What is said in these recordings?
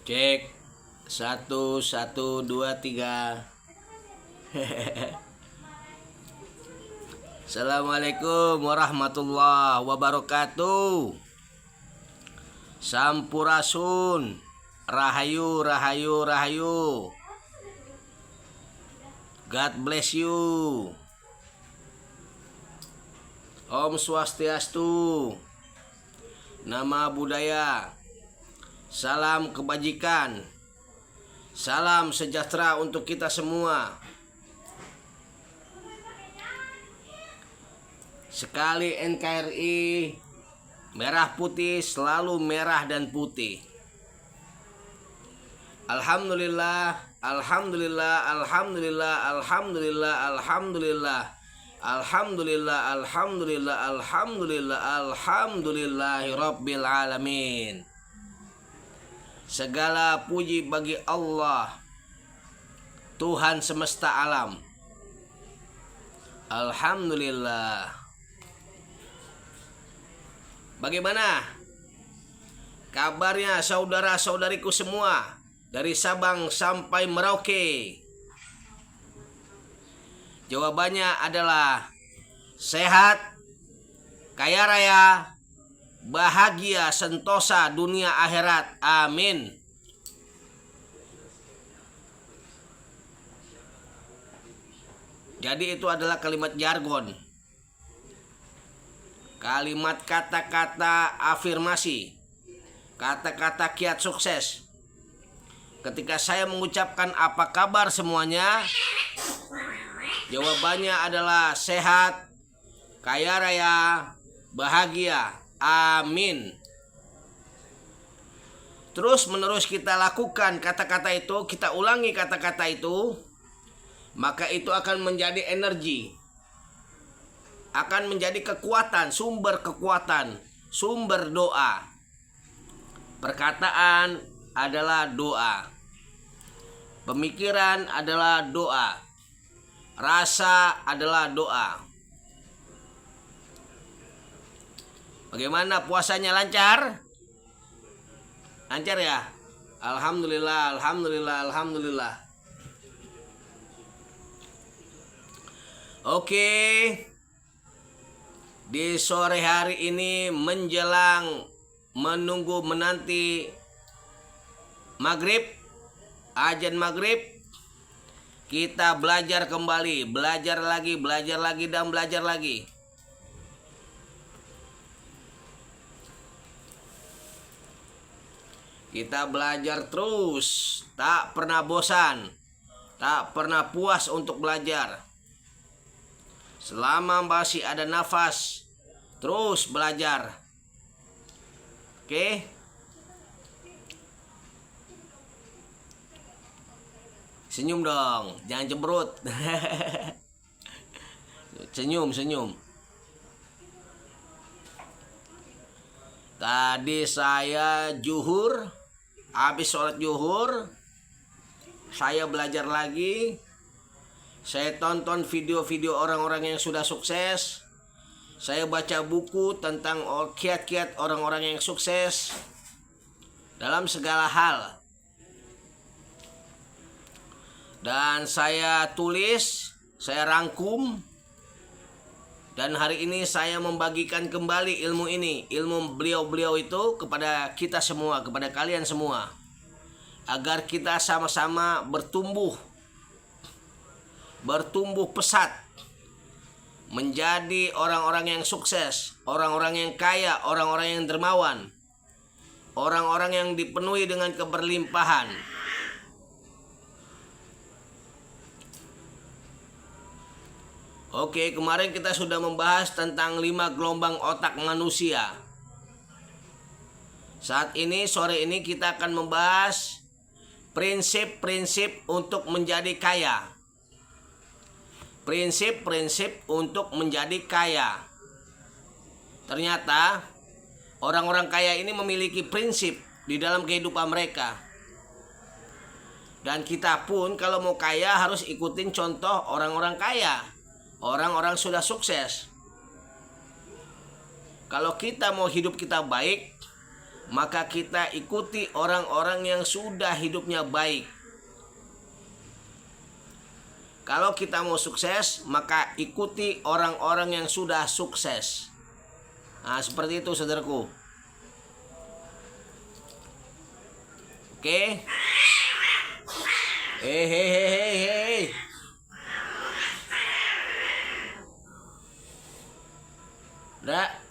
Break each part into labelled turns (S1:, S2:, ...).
S1: Cek 1 1 2 3. Assalamualaikum warahmatullahi wabarakatuh. Sampurasun. Rahayu, rahayu, rahayu. God bless you. Om Swastiastu. Nama budaya. Salam kebajikan. Salam sejahtera untuk kita semua. Sekali NKRI, merah putih selalu merah dan putih. Alhamdulillah, alhamdulillah, alhamdulillah, alhamdulillah, alhamdulillah. Alhamdulillah, alhamdulillah, alhamdulillah, alhamdulillahi rabbil alamin. Segala puji bagi Allah, Tuhan semesta alam. Alhamdulillah. Bagaimana kabarnya saudara-saudariku semua dari Sabang sampai Merauke? Jawabannya adalah sehat, kaya raya, bahagia, sentosa dunia akhirat. Amin. Jadi itu adalah kalimat jargon. Kalimat kata-kata afirmasi. Kata-kata kiat sukses. Ketika saya mengucapkan apa kabar semuanya, jawabannya adalah sehat, kaya raya, bahagia. Amin. Terus menerus kita lakukan kata-kata itu, kita ulangi kata-kata itu, maka itu akan menjadi energi, akan menjadi kekuatan, sumber doa. Perkataan adalah doa, pemikiran adalah doa, rasa adalah doa. Bagaimana puasanya, lancar? Lancar ya? Alhamdulillah, alhamdulillah, alhamdulillah. Oke. Di sore hari ini menjelang menanti maghrib, azan maghrib, kita belajar kembali, belajar lagi, dan belajar lagi. Kita belajar terus, tak pernah bosan, tak pernah puas untuk belajar. Selama masih ada nafas, terus belajar. Oke? Senyum dong, jangan cemberut. Senyum. Tadi saya zuhur, habis sholat zuhur, saya belajar lagi. Saya tonton video-video orang-orang yang sudah sukses. Saya baca buku tentang kiat-kiat orang-orang yang sukses dalam segala hal. Dan saya tulis, saya rangkum. Dan hari ini saya membagikan kembali ilmu ini, ilmu beliau-beliau itu kepada kita semua, kepada kalian semua. Agar kita sama-sama bertumbuh pesat menjadi orang-orang yang sukses, orang-orang yang kaya, orang-orang yang dermawan, orang-orang yang dipenuhi dengan keberlimpahan. Oke, kemarin kita sudah membahas tentang 5 gelombang otak manusia. Saat ini, sore ini kita akan membahas prinsip-prinsip untuk menjadi kaya. Prinsip-prinsip untuk menjadi kaya. Ternyata orang-orang kaya ini memiliki prinsip di dalam kehidupan mereka. Dan kita pun kalau mau kaya harus ikutin contoh orang-orang kaya, orang-orang sudah sukses. Kalau kita mau hidup kita baik, maka kita ikuti orang-orang yang sudah hidupnya baik. Kalau kita mau sukses, maka ikuti orang-orang yang sudah sukses. Nah, seperti itu saudaraku. Oke. Hei. Udah.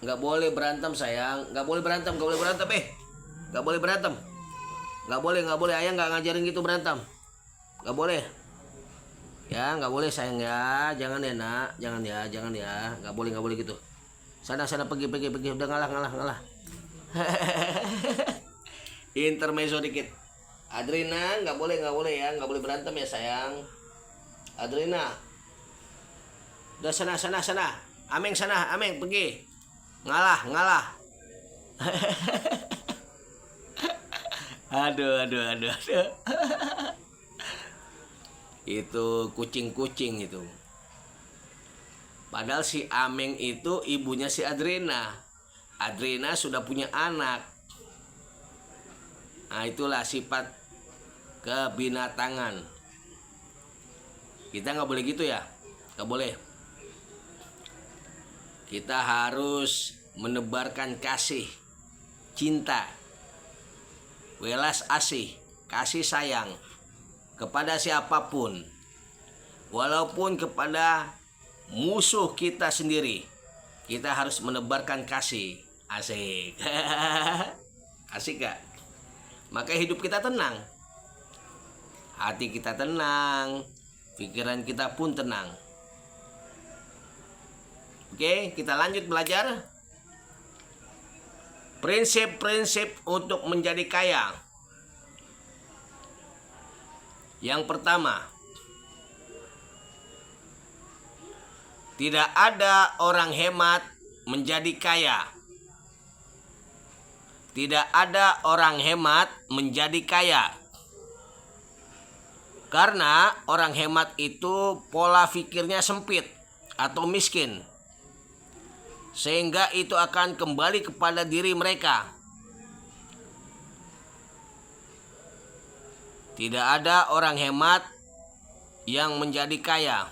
S1: Nggak boleh berantem sayang. Nggak boleh berantem. Nggak boleh berantem. Nggak boleh. Ayah nggak ngajarin gitu berantem. Nggak boleh. Ya, nggak boleh sayang ya. Jangan ya nak. Jangan ya. Nggak boleh gitu. Sana pergi. Udah ngalah. Intermezzo dikit. Adrina, nggak boleh ya. Nggak boleh berantem ya sayang. Adrina. Udah sana. Ameng sana, pergi. Ngalah. Aduh. Itu kucing itu. Padahal si Ameng itu ibunya si Adrina. Adrina sudah punya anak. Nah, itulah sifat kebinatangan. Kita nggak boleh gitu ya. Nggak boleh. Kita harus menebarkan kasih, cinta, welas asih, kasih sayang kepada siapapun, walaupun kepada musuh kita sendiri. Kita harus menebarkan kasih. Asik. Asik gak? Maka hidup kita tenang, hati kita tenang, pikiran kita pun tenang. Oke, kita lanjut belajar. Prinsip-prinsip untuk menjadi kaya. Yang pertama, tidak ada orang hemat menjadi kaya. Tidak ada orang hemat menjadi kaya. Karena orang hemat itu pola pikirnya sempit atau miskin. Sehingga itu akan kembali kepada diri mereka. Tidak ada orang hemat yang menjadi kaya.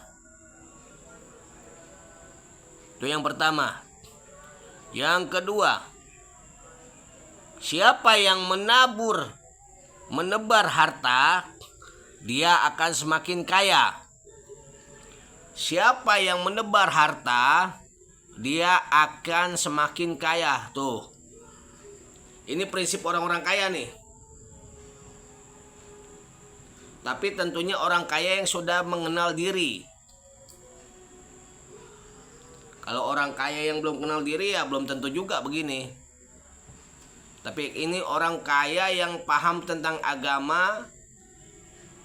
S1: Itu yang pertama. Yang kedua, siapa yang menebar harta, dia akan semakin kaya. Siapa yang menebar harta, dia akan semakin kaya. Tuh. Ini prinsip orang-orang kaya nih. Tapi tentunya orang kaya yang sudah mengenal diri. Kalau orang kaya yang belum kenal diri ya belum tentu juga begini. Tapi ini orang kaya yang paham tentang agama,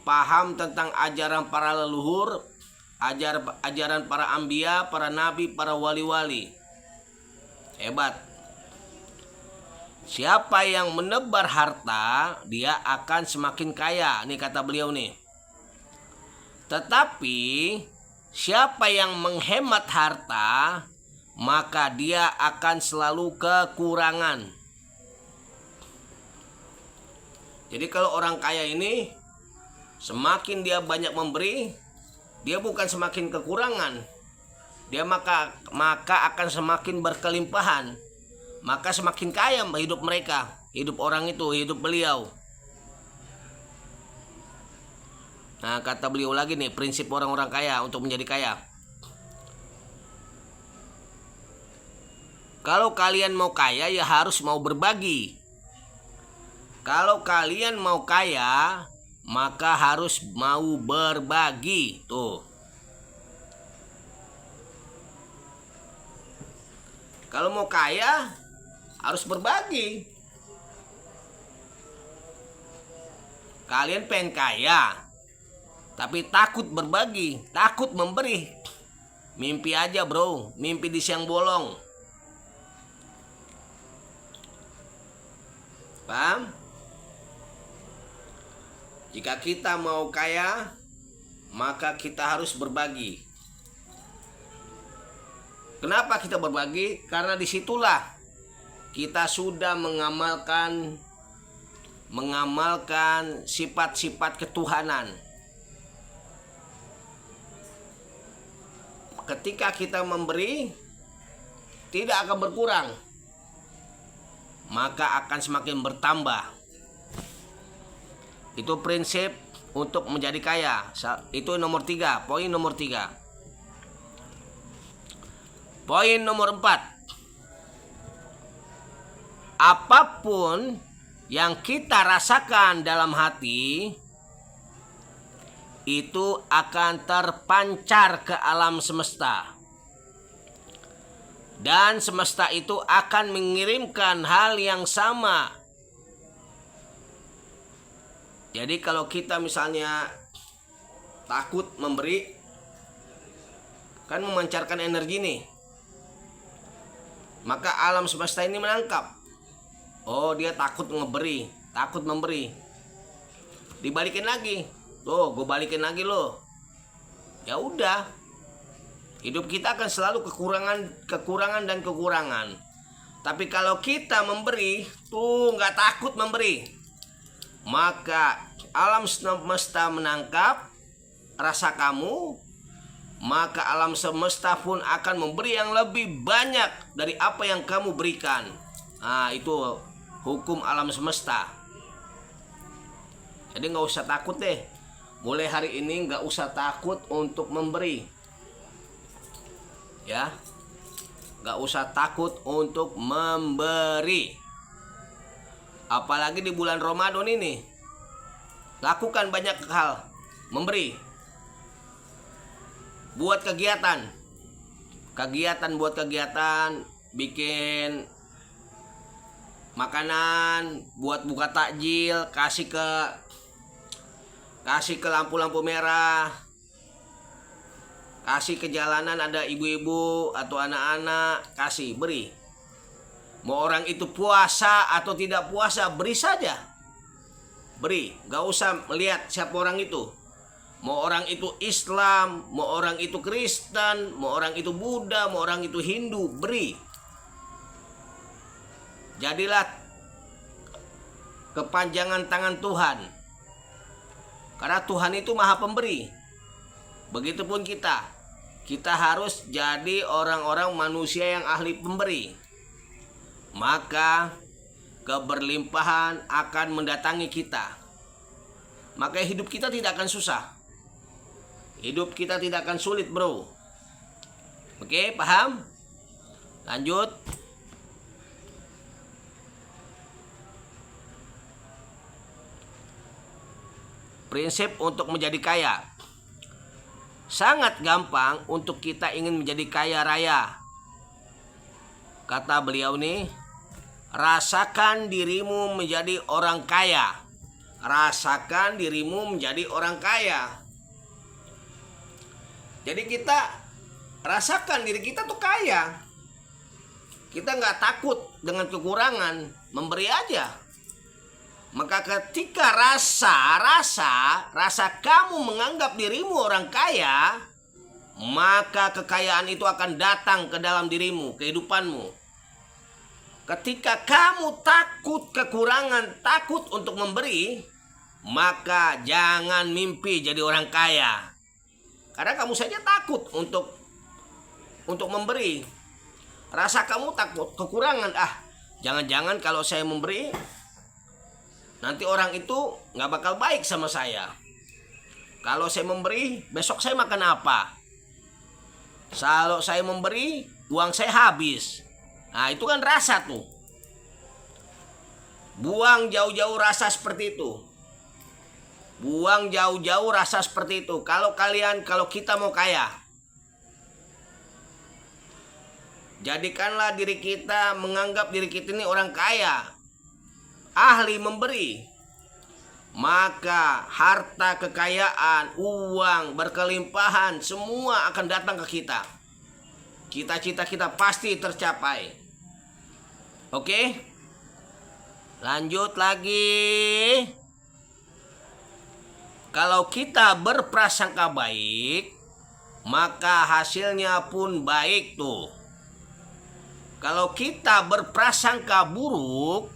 S1: paham tentang ajaran para leluhur, ajaran para anbiya, para nabi, para wali-wali. Hebat. Siapa yang menebar harta, dia akan semakin kaya. Ini kata beliau nih. Tetapi siapa yang menghemat harta, maka dia akan selalu kekurangan. Jadi kalau orang kaya ini, semakin dia banyak memberi, dia bukan semakin kekurangan. Dia maka akan semakin berkelimpahan. Maka semakin kaya hidup mereka, hidup orang itu, hidup beliau. Nah, kata beliau lagi nih, prinsip orang-orang kaya untuk menjadi kaya. Kalau kalian mau kaya, ya harus mau berbagi. Kalau kalian mau kaya, maka harus mau berbagi. Tuh. Kalau mau kaya, harus berbagi. Kalian pengen kaya, tapi takut berbagi, takut memberi. Mimpi aja bro, mimpi di siang bolong. Paham? Jika kita mau kaya, maka kita harus berbagi. Kenapa kita berbagi? Karena disitulah kita sudah mengamalkan sifat-sifat ketuhanan. Ketika kita memberi, tidak akan berkurang, maka akan semakin bertambah. Itu prinsip untuk menjadi kaya. Itu nomor 3, poin nomor 3. Poin nomor 4. Apapun yang kita rasakan dalam hati, itu akan terpancar ke alam semesta. Dan semesta itu akan mengirimkan hal yang sama. Jadi kalau kita misalnya takut memberi, kan memancarkan energi nih. Maka alam semesta ini menangkap. Oh, dia takut memberi. Dibalikin lagi. Tuh, gue balikin lagi lo. Ya udah. Hidup kita akan selalu kekurangan. Tapi kalau kita memberi, tuh nggak takut memberi, maka alam semesta menangkap rasa kamu, maka alam semesta pun akan memberi yang lebih banyak dari apa yang kamu berikan. Nah, itu hukum alam semesta. Jadi nggak usah takut deh. Mulai hari ini nggak usah takut untuk memberi. Ya, nggak usah takut untuk memberi. Apalagi di bulan Ramadan ini. Lakukan banyak hal. Memberi. Buat kegiatan. Bikin makanan, buat buka takjil, kasih ke lampu-lampu merah, kasih ke jalanan ada ibu-ibu atau anak-anak, kasih, beri. Mau orang itu puasa atau tidak puasa, beri saja. Beri, gak usah melihat siapa orang itu. Mau orang itu Islam, mau orang itu Kristen, mau orang itu Buddha, mau orang itu Hindu, beri. Jadilah kepanjangan tangan Tuhan. Karena Tuhan itu maha pemberi. Begitupun kita. Kita harus jadi orang-orang manusia yang ahli pemberi. Maka keberlimpahan akan mendatangi kita. Maka hidup kita tidak akan susah. Hidup kita tidak akan sulit, bro. Oke, paham? Lanjut. Prinsip untuk menjadi kaya. Sangat gampang untuk kita ingin menjadi kaya raya. Kata beliau nih, rasakan dirimu menjadi orang kaya. Rasakan dirimu menjadi orang kaya. Jadi kita rasakan diri kita tuh kaya. Kita nggak takut dengan kekurangan, memberi aja. Maka ketika rasa kamu menganggap dirimu orang kaya, maka kekayaan itu akan datang ke dalam dirimu, kehidupanmu. Ketika kamu takut kekurangan, takut untuk memberi, maka jangan mimpi jadi orang kaya. Karena kamu saja takut untuk memberi. Rasa kamu takut kekurangan, jangan-jangan kalau saya memberi, nanti orang itu gak bakal baik sama saya. Kalau saya memberi, besok saya makan apa? Kalau saya memberi, uang saya habis. Nah, itu kan rasa tuh. Buang jauh-jauh rasa seperti itu. Buang jauh-jauh rasa seperti itu. Kalau kita mau kaya, jadikanlah diri kita, menganggap diri kita ini orang kaya, ahli memberi. Maka harta, kekayaan, uang, berkelimpahan, semua akan datang ke kita. Cita-cita kita pasti tercapai. Oke? Lanjut lagi. Kalau kita berprasangka baik, maka hasilnya pun baik tuh. Kalau kita berprasangka buruk,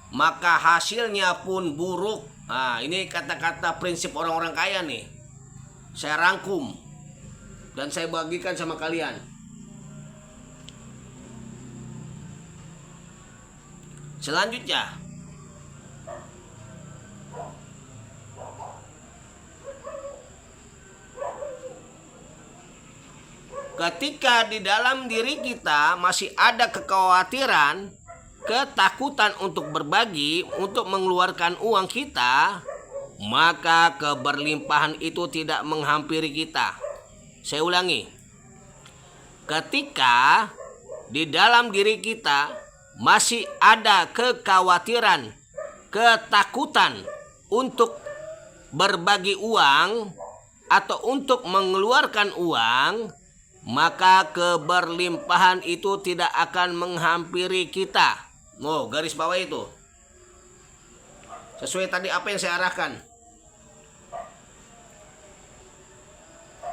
S1: maka hasilnya pun buruk. Nah, ini kata-kata prinsip orang-orang kaya nih. Saya rangkum dan saya bagikan sama kalian. Selanjutnya, ketika di dalam diri kita masih ada kekhawatiran, ketakutan untuk berbagi, untuk mengeluarkan uang kita, maka keberlimpahan itu tidak menghampiri kita. Saya ulangi. Ketika di dalam diri kita masih ada kekhawatiran, ketakutan untuk berbagi uang atau untuk mengeluarkan uang, maka keberlimpahan itu tidak akan menghampiri kita. Oh, garis bawah itu. Sesuai tadi apa yang saya arahkan.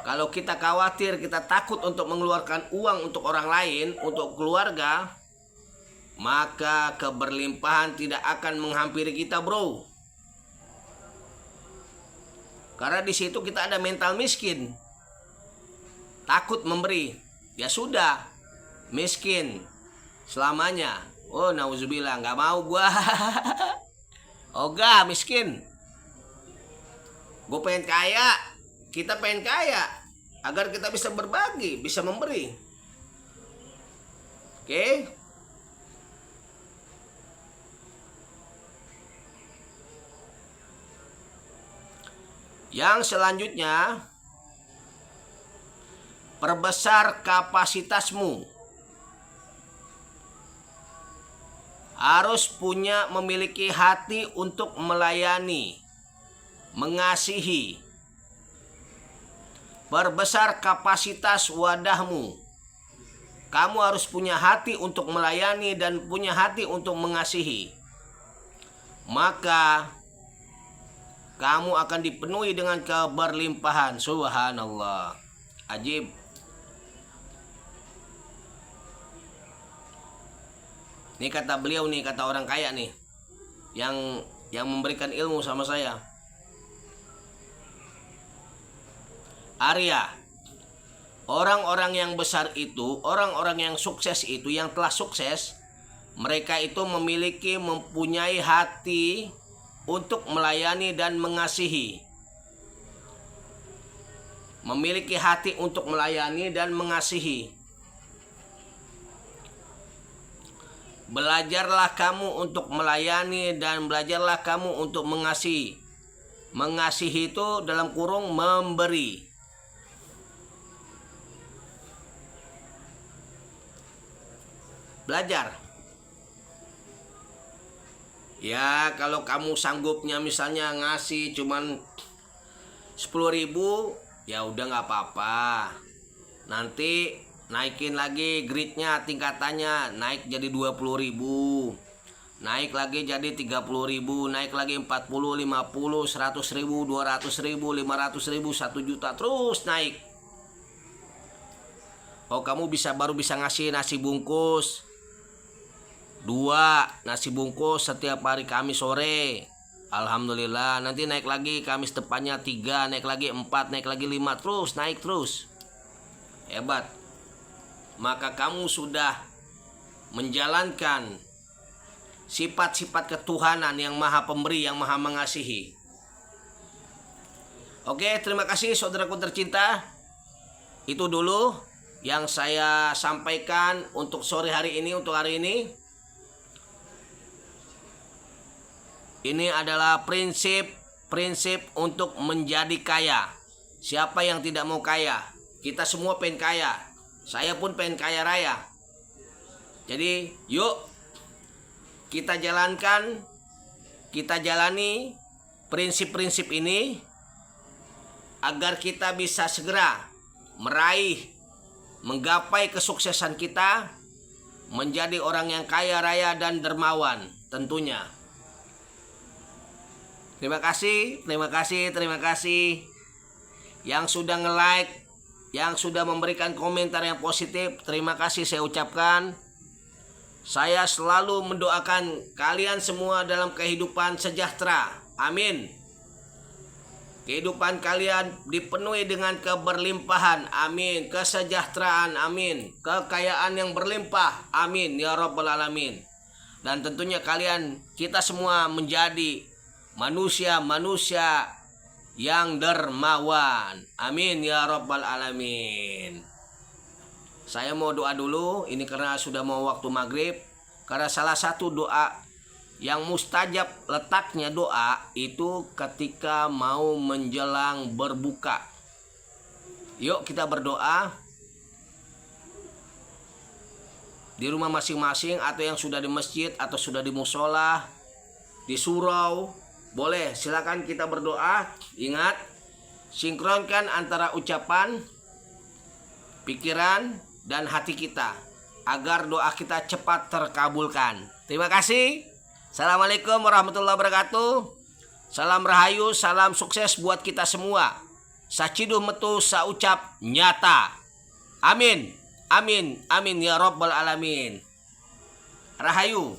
S1: Kalau kita khawatir, kita takut untuk mengeluarkan uang untuk orang lain, untuk keluarga, maka keberlimpahan tidak akan menghampiri kita, bro. Karena di situ kita ada mental miskin. Takut memberi, ya sudah, miskin selamanya. Oh, nauzubillah, nggak mau gua. Oga, miskin. Gue pengen kaya, kita pengen kaya, agar kita bisa berbagi, bisa memberi. Oke? Yang selanjutnya, perbesar kapasitasmu. Harus memiliki hati untuk melayani, mengasihi. Perbesar kapasitas wadahmu. Kamu harus punya hati untuk melayani dan punya hati untuk mengasihi. Maka kamu akan dipenuhi dengan keberlimpahan. Subhanallah. Ajib. Ini kata beliau nih, kata orang kaya nih, yang memberikan ilmu sama saya. Arya, orang-orang yang besar itu, orang-orang yang sukses itu, yang telah sukses, mereka itu mempunyai hati untuk melayani dan mengasihi. Memiliki hati untuk melayani dan mengasihi. Belajarlah kamu untuk melayani dan belajarlah kamu untuk mengasihi. Mengasihi itu dalam kurung memberi. Belajar. Ya, kalau kamu sanggupnya misalnya ngasih cuman 10.000, ya udah nggak apa-apa. Nanti naikin lagi grade-nya, tingkatannya, naik jadi 20.000, naik lagi jadi 30.000, naik lagi 40, 50, 100.000, 200.000, 500.000, 1 juta, terus naik. Oh, kamu baru bisa ngasih nasi bungkus 2 nasi bungkus setiap hari Kamis sore. Alhamdulillah, nanti naik lagi Kamis depannya 3, naik lagi 4, naik lagi 5, terus naik terus. Hebat. Maka kamu sudah menjalankan sifat-sifat ketuhanan yang maha pemberi, yang maha mengasihi. Oke, terima kasih saudaraku tercinta. Itu dulu yang saya sampaikan untuk sore hari ini, untuk hari ini. Ini adalah prinsip untuk menjadi kaya. Siapa yang tidak mau kaya? Kita semua pengen kaya. Saya pun pengen kaya raya. Jadi yuk kita jalankan, kita jalani prinsip-prinsip ini agar kita bisa segera menggapai kesuksesan kita, menjadi orang yang kaya raya dan dermawan tentunya. Terima kasih yang sudah nge-like, yang sudah memberikan komentar yang positif. Terima kasih saya ucapkan. Saya selalu mendoakan kalian semua dalam kehidupan sejahtera. Amin. Kehidupan kalian dipenuhi dengan keberlimpahan. Amin. Kesejahteraan. Amin. Kekayaan yang berlimpah. Amin. Ya Rabbal Alamin. Dan tentunya kita semua menjadi manusia-manusia yang dermawan. Amin. Ya Rabbal Alamin. Saya mau doa dulu. Ini karena sudah mau waktu maghrib. Karena salah satu doa yang mustajab letaknya doa itu ketika mau menjelang berbuka. Yuk kita berdoa di rumah masing-masing, atau yang sudah di masjid atau sudah di musola, di surau, boleh silakan kita berdoa. Ingat, sinkronkan antara ucapan, pikiran, dan hati kita agar doa kita cepat terkabulkan. Terima kasih. Assalamualaikum warahmatullahi wabarakatuh. Salam rahayu, salam sukses buat kita semua. Saciduh metu saucap nyata. Amin. Amin. Amin ya Rabbal Alamin. Rahayu.